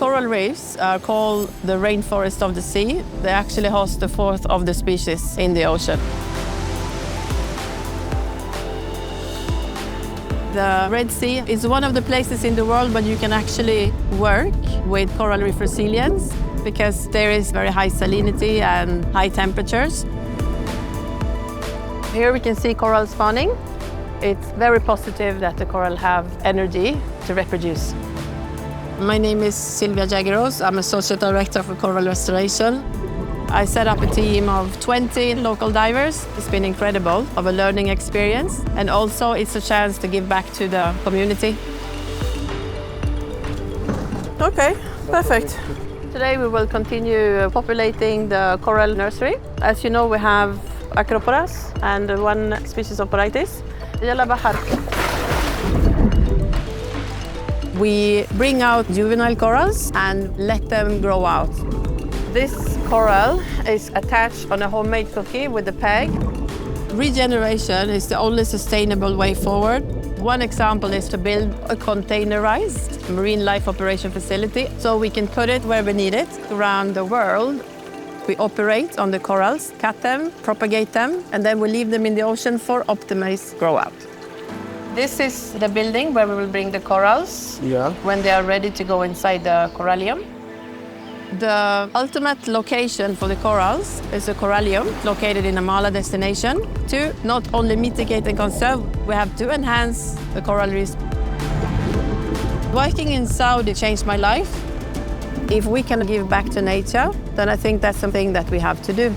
Coral reefs are called the rainforest of the sea. They actually host a fourth of the species in the ocean. The Red Sea is one of the places in the world where you can actually work with coral reef resilience because there is very high salinity and high temperatures. Here we can see coral spawning. It's very positive that the coral have energy to reproduce. My name is Silvia Jageros. I'm Associate Director for Coral Restoration. I set up a team of 20 local divers. It's been incredible, of a learning experience, and also it's a chance to give back to the community. Okay, perfect. Today we will continue populating the coral nursery. As you know, we have Acroporas and one species of Poraitis. Yalla bahar. We bring out juvenile corals and let them grow out. This coral is attached on a homemade cookie with a peg. Regeneration is the only sustainable way forward. One example is to build a containerized marine life operation facility so we can put it where we need it around the world. We operate on the corals, cut them, propagate them, and then we leave them in the ocean for optimized grow out. This is the building where we will bring the corals when they are ready to go inside the corallium. The ultimate location for the corals is a corallium located in a Mala destination to not only mitigate and conserve, we have to enhance the coral reefs. Working in Saudi changed my life. If we can give back to nature, then I think that's something that we have to do.